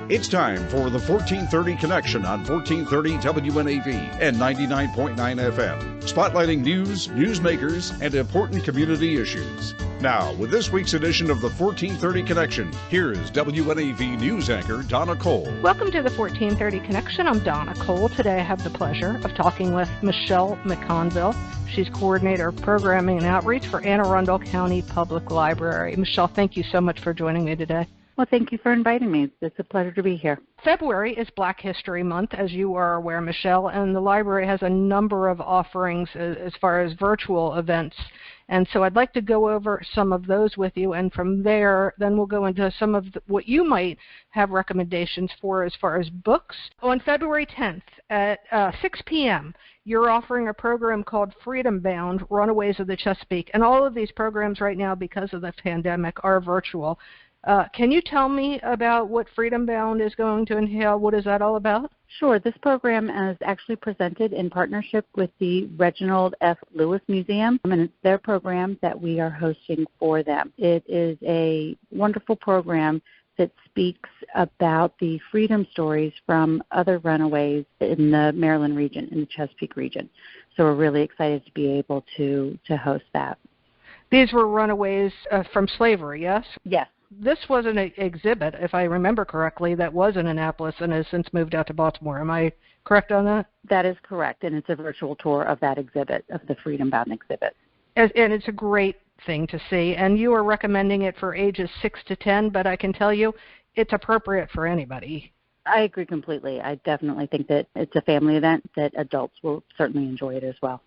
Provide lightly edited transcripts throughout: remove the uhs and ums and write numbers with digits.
It's time for the 1430 Connection on 1430 WNAV and 99.9 FM, spotlighting news, newsmakers, and important community issues. Now, with this week's edition of the 1430 Connection, here is WNAV news anchor Donna Cole. Welcome to the 1430 Connection. I'm Donna Cole. Today I have the pleasure of talking with Michelle McConville. She's Coordinator of Programming and Outreach for Anne Arundel County Public Library. Michelle, thank you so much for joining me today. Well, thank you for inviting me. It's a pleasure to be here. February is Black History Month, as you are aware, Michelle, and the library has a number of offerings as far as virtual events. And so I'd like to go over some of those with you, and from there, then we'll go into some of what you might have recommendations for as far as books. On February 10th at 6 p.m., you're offering a program called Freedom Bound, Runaways of the Chesapeake. And all of these programs right now, because of the pandemic, are virtual. Can you tell me about what Freedom Bound is going to entail? What is that all about? Sure. This program is actually presented in partnership with the Reginald F. Lewis Museum, and it's their program that we are hosting for them. It is a wonderful program that speaks about the freedom stories from other runaways in the Maryland region, in the Chesapeake region. So we're really excited to be able to host that. These were runaways from slavery, yes? Yes. This was an exhibit, if I remember correctly, that was in Annapolis and has since moved out to Baltimore. Am I correct on that? That is correct, and it's a virtual tour of that exhibit, of the Freedom Bound exhibit. And it's a great thing to see, and you are recommending it for ages 6 to 10, but I can tell you it's appropriate for anybody. I agree completely. I definitely think that it's a family event that adults will certainly enjoy it as well.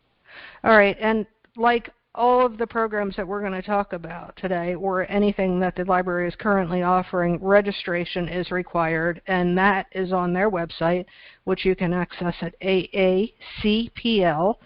All right, and like all of the programs that we're going to talk about today, or anything that the library is currently offering, registration is required, and that is on their website, which you can access at aacpl.net.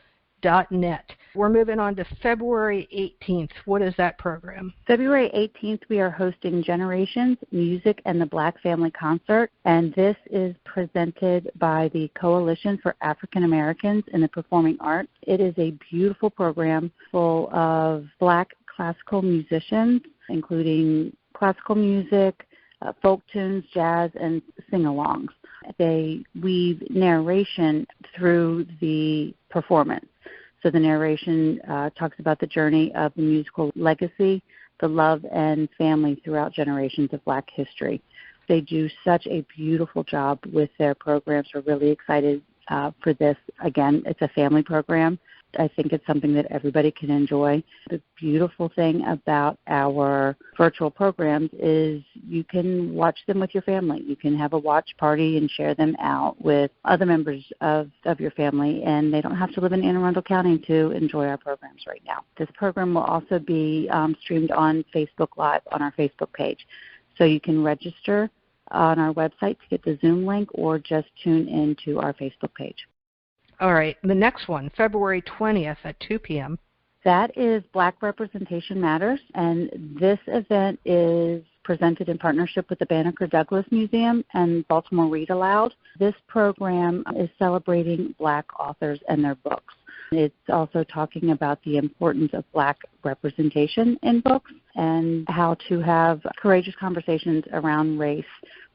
We're moving on to February 18th. What is that program? February 18th, we are hosting Generations, Music, and the Black Family Concert, and this is presented by the Coalition for African Americans in the Performing Arts. It is a beautiful program full of Black classical musicians, including classical music, folk tunes, jazz, and sing-alongs. They weave narration through the performance. So the narration talks about the journey of the musical legacy, the love and family throughout generations of Black history. They do such a beautiful job with their programs. We're really excited for this. Again, it's a family program. I think it's something that everybody can enjoy. The beautiful thing about our virtual programs is you can watch them with your family. You can have a watch party and share them out with other members of your family, and they don't have to live in Anne Arundel County to enjoy our programs right now. This program will also be streamed on Facebook Live on our Facebook page. So you can register on our website to get the Zoom link or just tune into our Facebook page. All right, the next one, February 20th at 2 p.m. That is Black Representation Matters, and this event is presented in partnership with the Banneker Douglas Museum and Baltimore Read Aloud. This program is celebrating Black authors and their books. It's also talking about the importance of Black representation in books and how to have courageous conversations around race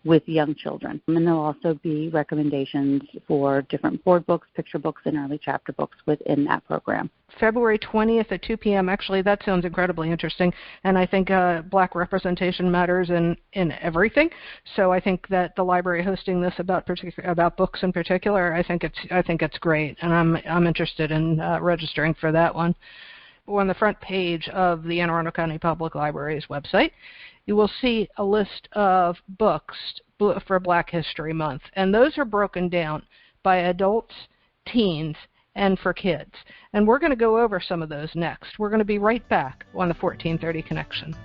with young children. And there'll also be recommendations for different board books, picture books, and early chapter books within that program. February 20th at 2 p.m. Actually, that sounds incredibly interesting, and I think Black representation matters in everything. So I think that the library hosting this about books in particular, I think it's great, and I'm interested in registering for that one. On the front page of the Anne Arundel County Public Library's website, you will see a list of books for Black History Month, and those are broken down by adults, teens, and for kids. And we're going to go over some of those next. We're going to be right back on the 1430 Connection.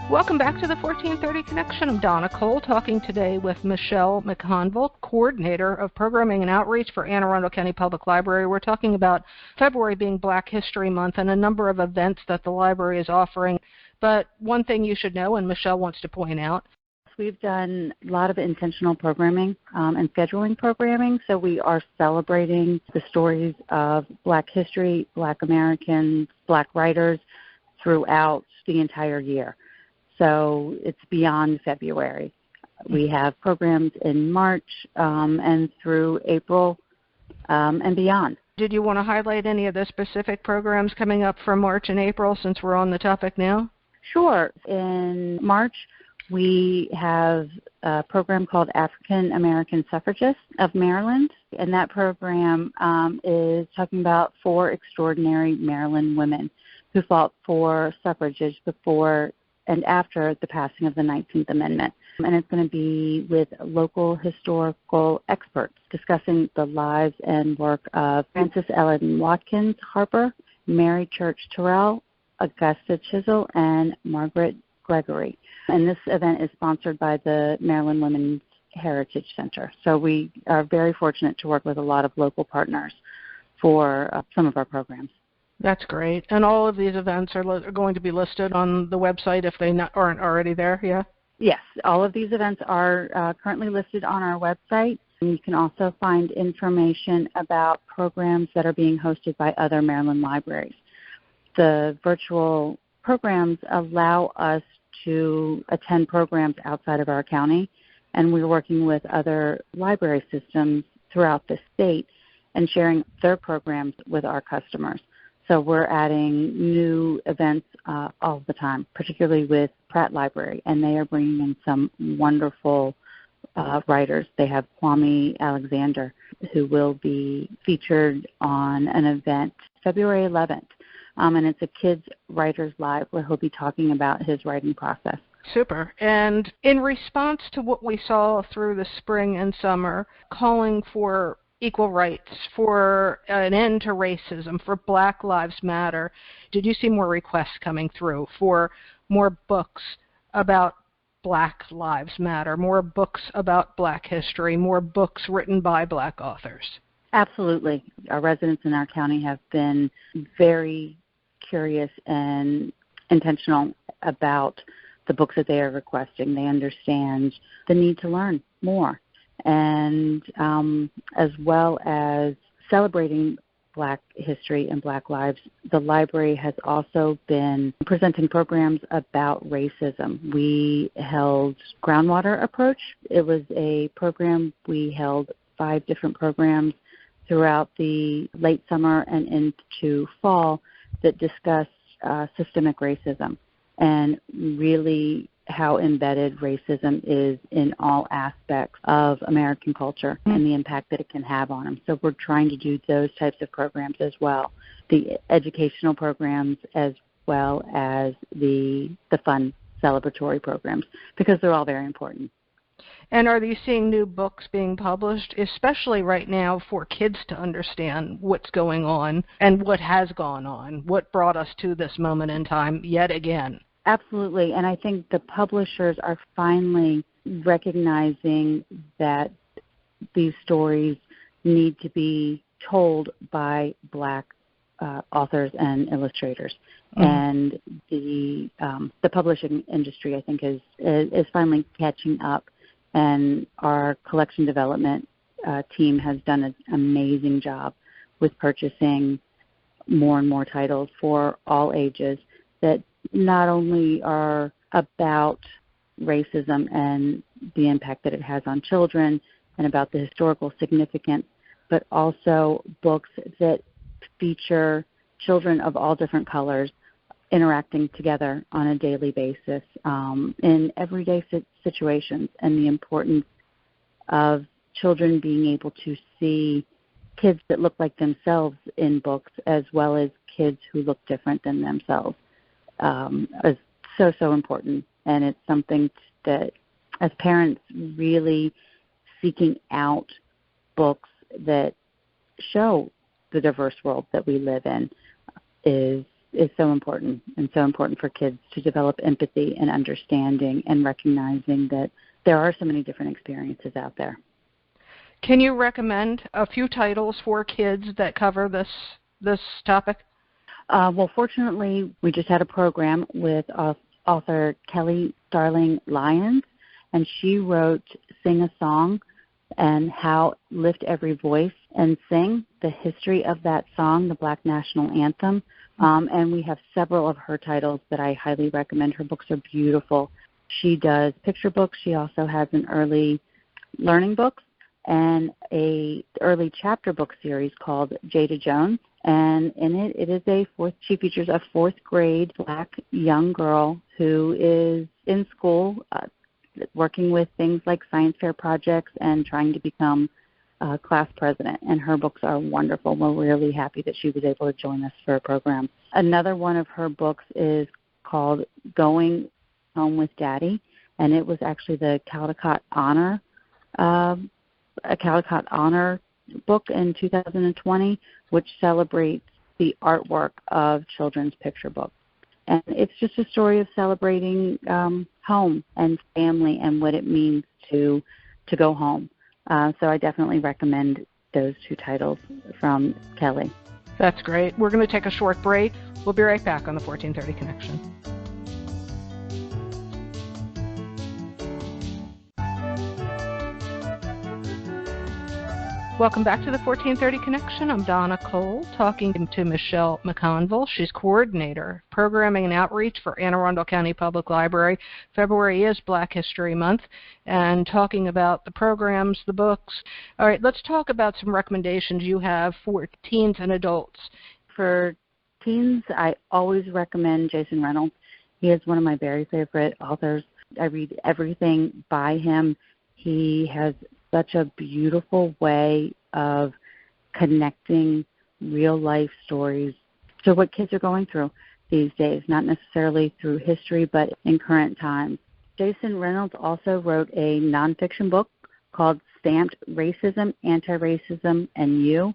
Welcome back to the 1430 Connection. I'm Donna Cole, talking today with Michelle McConville, Coordinator of Programming and Outreach for Anne Arundel County Public Library. We're talking about February being Black History Month and a number of events that the library is offering. But one thing you should know, and Michelle wants to point out, we've done a lot of intentional programming and scheduling programming. So we are celebrating the stories of Black history, Black Americans, Black writers throughout the entire year. So it's beyond February. We have programs in March and through April and beyond. Did you want to highlight any of the specific programs coming up for March and April since we're on the topic now? Sure. In March, we have a program called African American Suffragists of Maryland, and that program is talking about 4 extraordinary Maryland women who fought for suffrage before and after the passing of the 19th Amendment. And it's going to be with local historical experts discussing the lives and work of Frances Ellen Watkins Harper, Mary Church Terrell, Augusta Chisel, and Margaret Gregory. And this event is sponsored by the Maryland Women's Heritage Center. So we are very fortunate to work with a lot of local partners for some of our programs. That's great. And all of these events are going to be listed on the website if they aren't already there, yeah? Yes, all of these events are currently listed on our website. And you can also find information about programs that are being hosted by other Maryland libraries. The virtual programs allow us to attend programs outside of our county, and we're working with other library systems throughout the state and sharing their programs with our customers. So we're adding new events all the time, particularly with Pratt Library, and they are bringing in some wonderful writers. They have Kwame Alexander, who will be featured on an event February 11th, and it's a Kids Writers Live where he'll be talking about his writing process. Super. And in response to what we saw through the spring and summer, calling for equal rights, for an end to racism, for Black Lives Matter, did you see more requests coming through for more books about Black Lives Matter, more books about Black history, more books written by Black authors? Absolutely. Our residents in our county have been very curious and intentional about the books that they are requesting. They understand the need to learn more. And as well as celebrating Black history and Black lives, the library has also been presenting programs about racism. We held Groundwater Approach. It was a program, we held 5 different programs throughout the late summer and into fall that discussed systemic racism and really how embedded racism is in all aspects of American culture and the impact that it can have on them. So we're trying to do those types of programs as well, the educational programs as well as the fun celebratory programs, because they're all very important. And are you seeing new books being published, especially right now for kids to understand what's going on and what has gone on, what brought us to this moment in time yet again? Absolutely, and I think the publishers are finally recognizing that these stories need to be told by Black authors and illustrators. And the publishing industry, I think, is finally catching up, and our collection development team has done an amazing job with purchasing more and more titles for all ages that not only are about racism and the impact that it has on children and about the historical significance, but also books that feature children of all different colors interacting together on a daily basis in everyday situations, and the importance of children being able to see kids that look like themselves in books as well as kids who look different than themselves. Is so important, and it's something that as parents really seeking out books that show the diverse world that we live in is so important, and so important for kids to develop empathy and understanding and recognizing that there are so many different experiences out there. Can you recommend a few titles for kids that cover this topic? Well, fortunately, we just had a program with author Kelly Starling Lyons, and she wrote Sing a Song and how Lift Every Voice and Sing, the history of that song, the Black National Anthem. And we have several of her titles that I highly recommend. Her books are beautiful. She does picture books. She also has an early learning books and a early chapter book series called Jada Jones. And in it, she features a fourth grade Black young girl who is in school working with things like science fair projects and trying to become class president. And her books are wonderful. We're really happy that she was able to join us for a program. Another one of her books is called Going Home with Daddy, and it was actually the Caldecott Honor, a Caldecott Honor book in 2020, which celebrates the artwork of children's picture books. And it's just a story of celebrating home and family and what it means to go home. So I definitely recommend those two titles from Kelly. That's great. We're going to take a short break. We'll be right back on the 1430 Connection. Welcome back to the 1430 Connection. I'm Donna Cole, talking to Michelle McConville. She's coordinator, programming and outreach for Anne Arundel County Public Library. February is Black History Month, and talking about the programs, the books. All right, let's talk about some recommendations you have for teens and adults. For teens, I always recommend Jason Reynolds. He is one of my very favorite authors. I read everything by him. He has such a beautiful way of connecting real-life stories to what kids are going through these days, not necessarily through history, but in current times. Jason Reynolds also wrote a nonfiction book called Stamped: Racism, Anti-Racism, and You,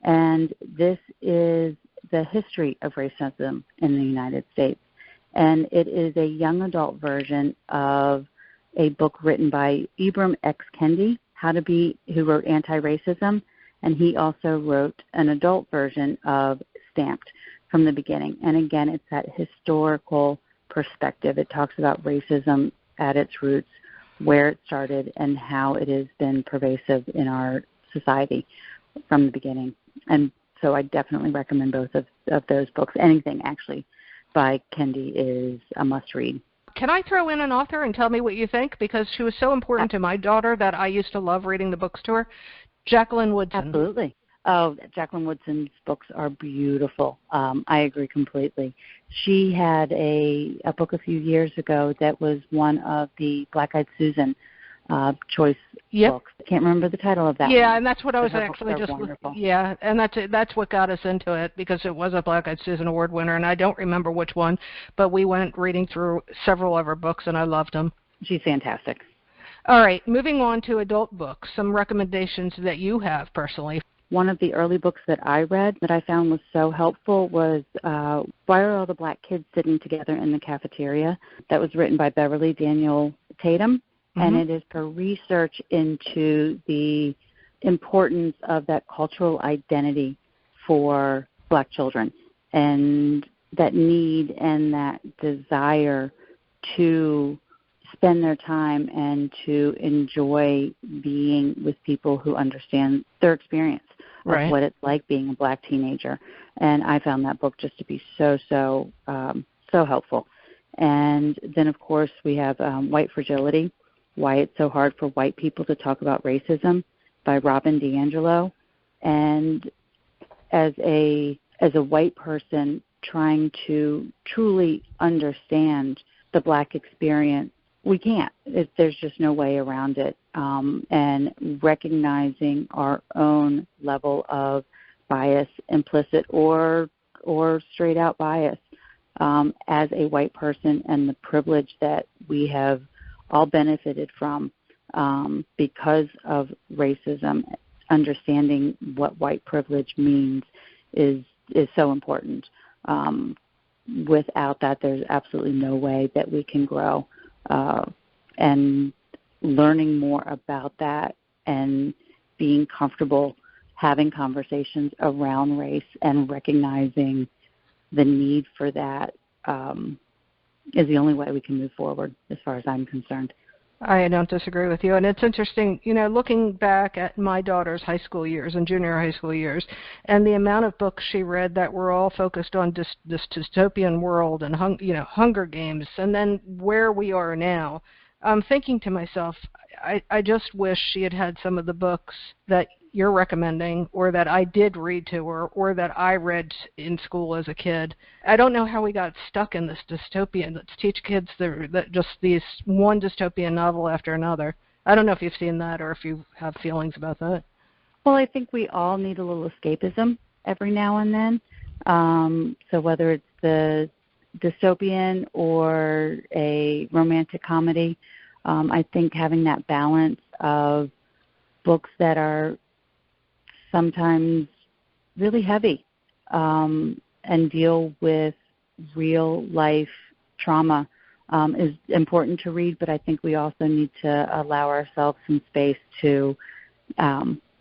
and this is the history of racism in the United States. And it is a young adult version of a book written by Ibram X. Kendi, who wrote Anti-Racism, and he also wrote an adult version of Stamped from the beginning. And again, it's that historical perspective. It talks about racism at its roots, where it started, and how it has been pervasive in our society from the beginning. And so I definitely recommend both of those books. Anything, actually, by Kendi is a must-read. Can I throw in an author and tell me what you think? Because she was so important to my daughter that I used to love reading the books to her. Jacqueline Woodson. Absolutely. Oh, Jacqueline Woodson's books are beautiful. I agree completely. She had a book a few years ago that was one of the Black Eyed Susan choice books. I can't remember the title of that one. Yeah, and that's what I was actually just wonderful. Yeah, and that's what got us into it, because it was a Black Eyed Susan Award winner, and I don't remember which one, but we went reading through several of her books, and I loved them. She's fantastic. All right, moving on to adult books, some recommendations that you have personally. One of the early books that I read that I found was so helpful was Why Are All the Black Kids Sitting Together in the Cafeteria? That was written by Beverly Daniel Tatum. And it is for research into the importance of that cultural identity for Black children, and that need and that desire to spend their time and to enjoy being with people who understand their experience of what it's like being a Black teenager. And I found that book just to be so helpful. And then, of course, we have White Fragility, Why It's So Hard for White People to Talk About Racism by Robin DiAngelo. And as a white person trying to truly understand the Black experience, we can't. There's just no way around it. And recognizing our own level of bias, implicit or straight out bias, as a white person, and the privilege that we have all benefited from because of racism. Understanding what white privilege means is so important. Without that, there's absolutely no way that we can grow. And learning more about that and being comfortable having conversations around race and recognizing the need for that is the only way we can move forward, as far as I'm concerned. I don't disagree with you. And it's interesting, looking back at my daughter's high school years and junior high school years, and the amount of books she read that were all focused on this dystopian world and, Hunger Games, and then where we are now, I'm thinking to myself, I just wish she had had some of the books that you're recommending, or that I did read to her, or that I read in school as a kid. I don't know how we got stuck in this dystopian. Let's teach kids that just these one dystopian novel after another. I don't know if you've seen that or if you have feelings about that. Well, I think we all need a little escapism every now and then. So whether it's the dystopian or a romantic comedy, I think having that balance of books that are sometimes really heavy and deal with real life trauma is important to read, but I think we also need to allow ourselves some space to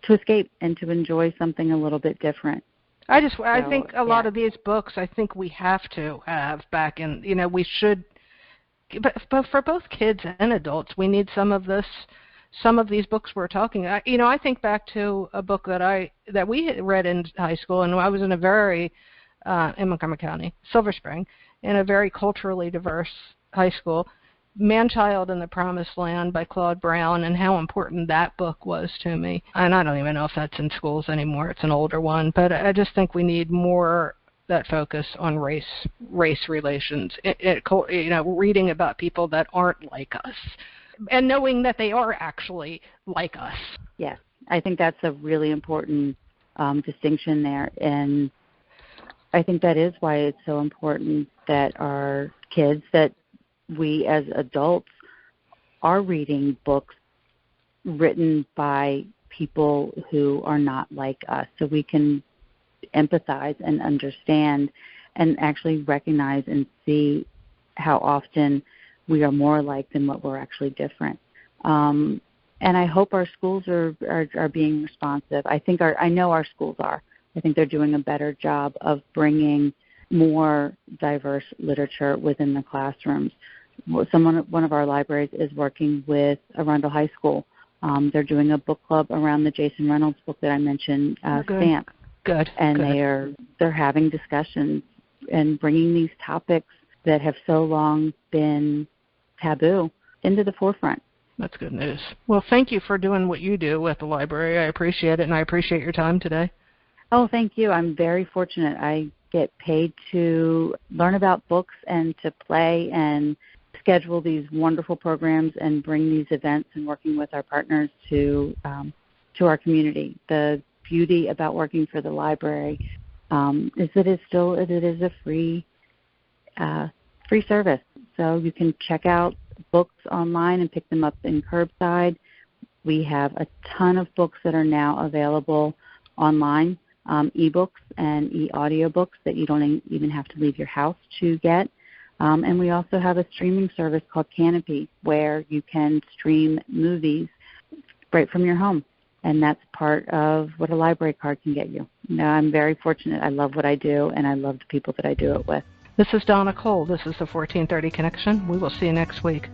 escape and to enjoy something a little bit different. I think a lot of these books, I think we have to have back in, we should, but for both kids and adults, we need some of these books we're talking. I think back to a book that we read in high school, and I was in a very in Montgomery County, Silver Spring, in a very culturally diverse high school, Man-Child in the Promised Land by Claude Brown, and how important that book was to me. And I don't even know if that's in schools anymore. It's an older one, but I just think we need more that focus on race relations. Reading about people that aren't like us, and knowing that they are actually like us. Yes, I think that's a really important distinction there. And I think that is why it's so important that our kids, that we as adults are reading books written by people who are not like us, so we can empathize and understand and actually recognize and see how often we are more alike than what we're actually different. And I hope our schools are being responsive. I know our schools are. I think they're doing a better job of bringing more diverse literature within the classrooms. One of our libraries is working with Arundel High School. They're doing a book club around the Jason Reynolds book that I mentioned, Stamp. Good. And good. they're having discussions and bringing these topics that have so long been taboo into the forefront. That's good news. Well, thank you for doing what you do with the library. I appreciate it, and I appreciate your time today. Oh, thank you. I'm very fortunate. I get paid to learn about books and to play and schedule these wonderful programs and bring these events, and working with our partners to our community. The beauty about working for the library is that it is a free service. So you can check out books online and pick them up in curbside. We have a ton of books that are now available online, ebooks and e-audiobooks that you don't even have to leave your house to get. And we also have a streaming service called Canopy, where you can stream movies right from your home. And that's part of what a library card can get you. I'm very fortunate. I love what I do, and I love the people that I do it with. This is Donna Cole. This is the 1430 Connection. We will see you next week.